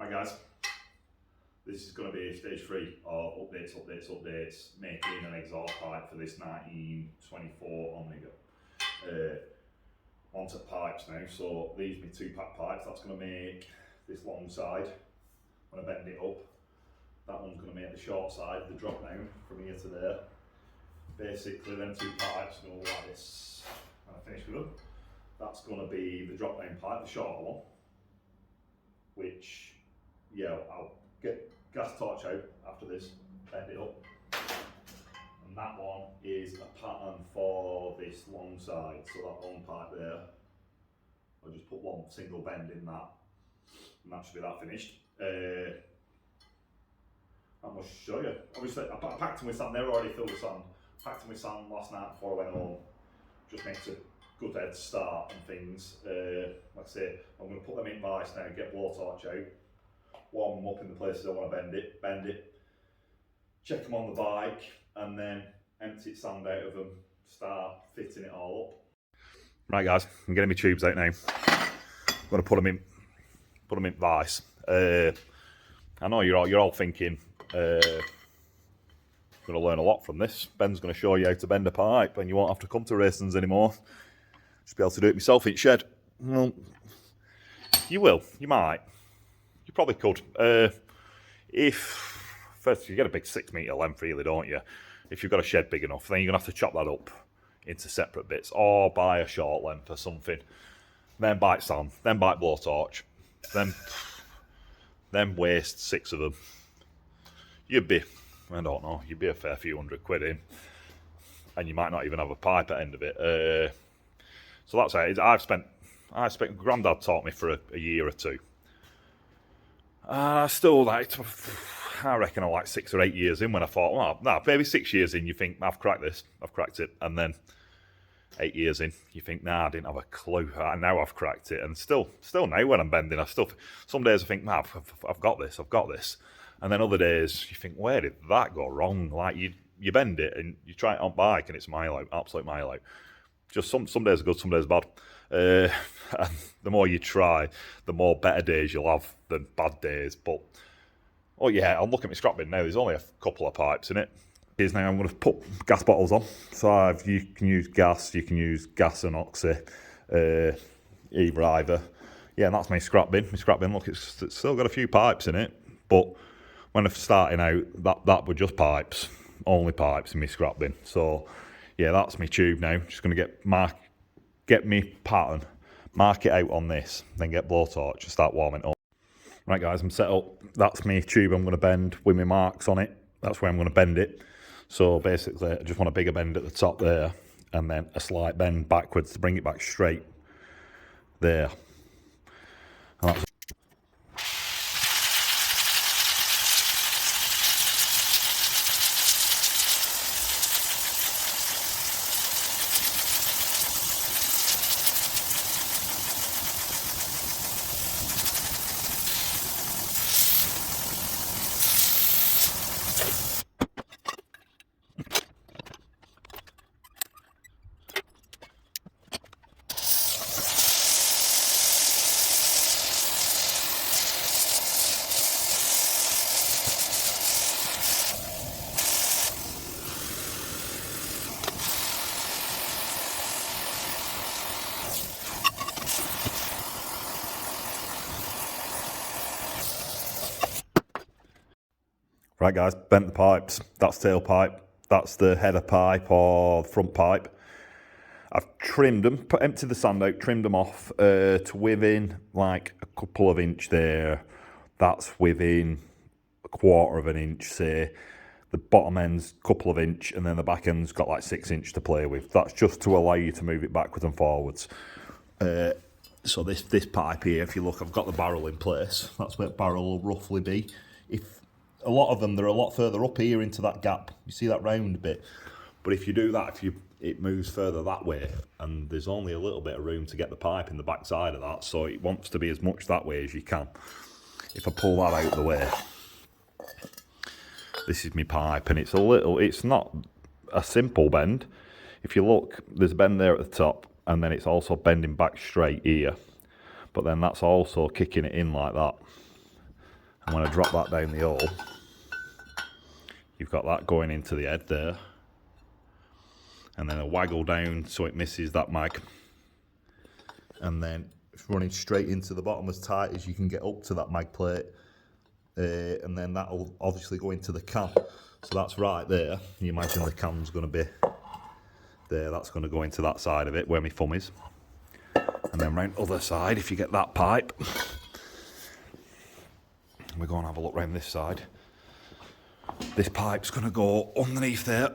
Hi guys, this is going to be stage 3 of updates, making an exhaust pipe for this 1924 Omega. Onto pipes now, so these are my 2-pack pipes. That's going to make this long side, when I bend it up. That one's going to make the short side, the drop down from here to there. Basically them 2 pipes are going to look like this when I finish with them. That's going to be the drop down pipe, the shorter one, which I'll get gas torch out after this, bend it up. And that one is a pattern for this long side. So that long pipe there, I'll just put one single bend in that, and that should be that finished. I must show you. Obviously, I packed them with sand. They're already filled with sand. Packed them with sand last night before I went home. Just makes a good head start and things. Like I say, I'm going to put them in vice now, get blowtorch out, warm them up in the places I want to bend it, check them on the bike, and then empty sand out of them, start fitting it all up. Right guys, I'm getting my tubes out now. I'm going to put them in vice. I know you're all thinking, I'm going to learn a lot from this. Ben's going to show you how to bend a pipe and you won't have to come to racings anymore. Just be able to do it myself in shed. Well, you will, you might. You probably could. If, first you get a big 6 metre length really, don't you? If you've got a shed big enough, then you're going to have to chop that up into separate bits or buy a short length or something. Then buy sand, then buy blowtorch, then waste 6 of them. You'd be, I don't know, you'd be a fair few £100 in, and you might not even have a pipe at the end of it. So that's it. I've spent. Grandad taught me for a year or 2. I still I reckon I'm like 6 or 8 years in when I thought, well, no, maybe 6 years in, you think, I've cracked this, I've cracked it. And then 8 years in, you think, nah, I didn't have a clue. Now I've cracked it. And still now when I'm bending, some days I think, nah, I've got this. And then other days you think, where did that go wrong? Like you bend it and you try it on bike and it's mile out, absolute mile out. Just some days are good, some days are bad. And the more you try, the more better days you'll have than bad days. But, oh yeah, I'm looking at my scrap bin now. There's only a couple of pipes in it. Here's now I'm going to put gas bottles on. So you can use gas and oxy, either. Yeah, and that's my scrap bin. My scrap bin, look, it's still got a few pipes in it. But when I'm starting out, that were just pipes. Only pipes in my scrap bin. So, yeah, that's my tube now. Just going to get me pattern, mark it out on this, then get blowtorch and start warming it up. Right guys, I'm set up. That's my tube I'm going to bend with my marks on it. That's where I'm going to bend it. So basically, I just want a bigger bend at the top there, and then a slight bend backwards to bring it back straight there. And that's right guys, bent the pipes. That's tailpipe. That's the header pipe or the front pipe. I've trimmed them, emptied the sand out, trimmed them off to within like a couple of inch there. That's within a quarter of an inch, say. The bottom end's a couple of inch, and then the back end's got like 6 inch to play with. That's just to allow you to move it backwards and forwards. So this pipe here, if you look, I've got the barrel in place. That's where the barrel will roughly be. If a lot of them, they're a lot further up here into that gap. You see that round bit? But if you do that, it moves further that way, and there's only a little bit of room to get the pipe in the back side of that, so it wants to be as much that way as you can. If I pull that out of the way, this is my pipe, and it's not a simple bend. If you look, there's a bend there at the top, and then it's also bending back straight here, but then that's also kicking it in like that. And when I drop that down the hole, you've got that going into the head there. And then a waggle down so it misses that mag. And then it's running straight into the bottom as tight as you can get up to that mag plate. And then that'll obviously go into the can. So that's right there. You imagine the can's going to be there. That's going to go into that side of it where my thumb is. And then round the other side, if you get that pipe, we're going to have a look round this side. This pipe's going to go underneath there.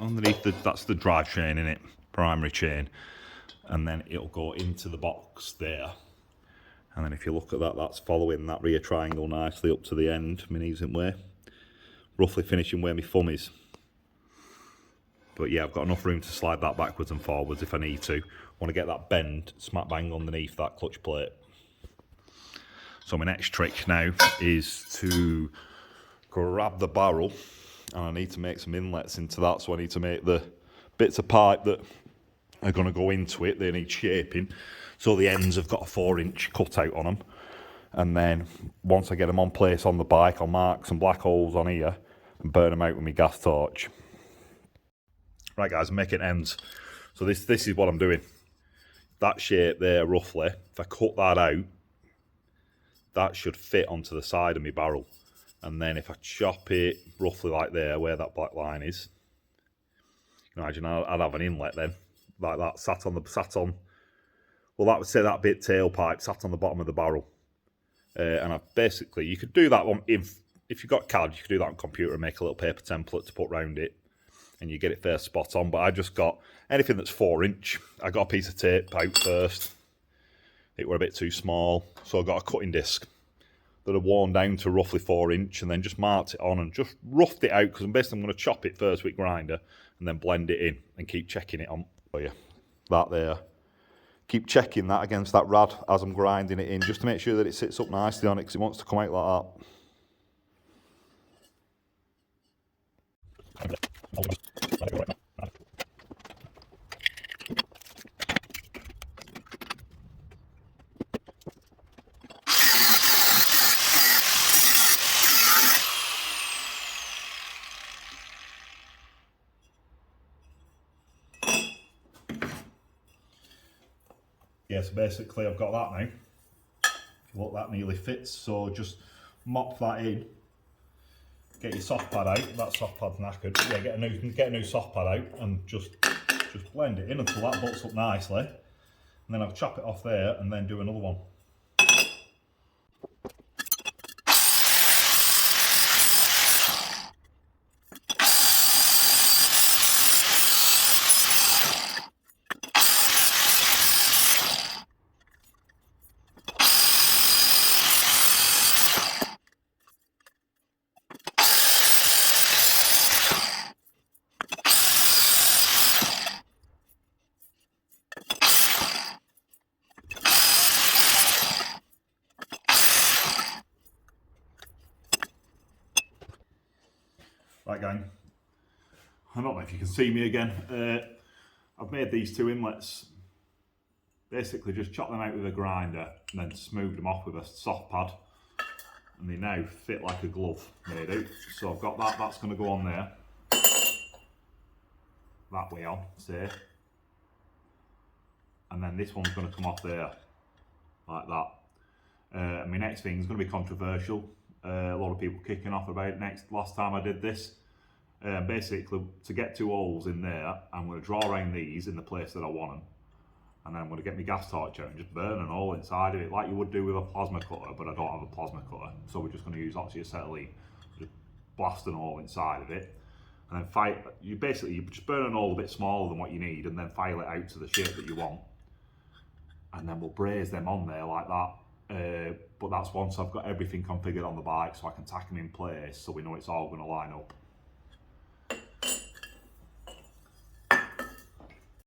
Underneath that's the drive chain in it, primary chain. And then it'll go into the box there. And then if you look at that, that's following that rear triangle nicely up to the end, my knees in way. Roughly finishing where my thumb is. But yeah, I've got enough room to slide that backwards and forwards if I need to. I want to get that bend smack bang underneath that clutch plate. So my next trick now is to grab the barrel, and I need to make some inlets into that. So I need to make the bits of pipe that are going to go into it. They need shaping. So the ends have got a 4-inch cutout on them. And then once I get them on place on the bike, I'll mark some black holes on here and burn them out with my gas torch. Right guys, I'm making ends. So this is what I'm doing. That shape there roughly, if I cut that out, that should fit onto the side of my barrel. And then if I chop it roughly like there, where that black line is, you can imagine I'd have an inlet then, like that, sat on, well that would say that bit tailpipe, sat on the bottom of the barrel. And I basically, you could do that one, if you've got CAD, you could do that on computer and make a little paper template to put round it, and you get it fair spot on. But I just got anything that's 4-inch. I got a piece of tape out first. It were a bit too small, so I got a cutting disc that I've worn down to roughly 4-inch, and then just marked it on and just roughed it out, because I'm basically going to chop it first with grinder and then blend it in and keep checking it on. Oh yeah, that there. Keep checking that against that rad as I'm grinding it in, just to make sure that it sits up nicely on it, because it wants to come out like that. Yeah, so basically I've got that now. If you look, that nearly fits, so just mop that in. Get your soft pad out, that soft pad's knackered. Yeah, get a new soft pad out and just blend it in until that butts up nicely. And then I'll chop it off there and then do another one. Right gang, I don't know if you can see me again. I've made these two inlets, basically just chopped them out with a grinder and then smoothed them off with a soft pad, and they now fit like a glove made out. So I've got that, that's going to go on there, that way on, say, and then this one's going to come off there, like that. And my next thing is going to be controversial. A lot of people kicking off about it last time I did this. Basically, to get 2 holes in there, I'm going to draw around these in the place that I want them. And then I'm going to get my gas torch out and just burn an hole inside of it, like you would do with a plasma cutter, but I don't have a plasma cutter. So we're just going to use oxyacetylene, just blast an hole inside of it. And then you just burn an hole a bit smaller than what you need, and then file it out to the shape that you want. And then we'll braze them on there like that. But that's once I've got everything configured on the bike, so I can tack them in place so we know it's all going to line up.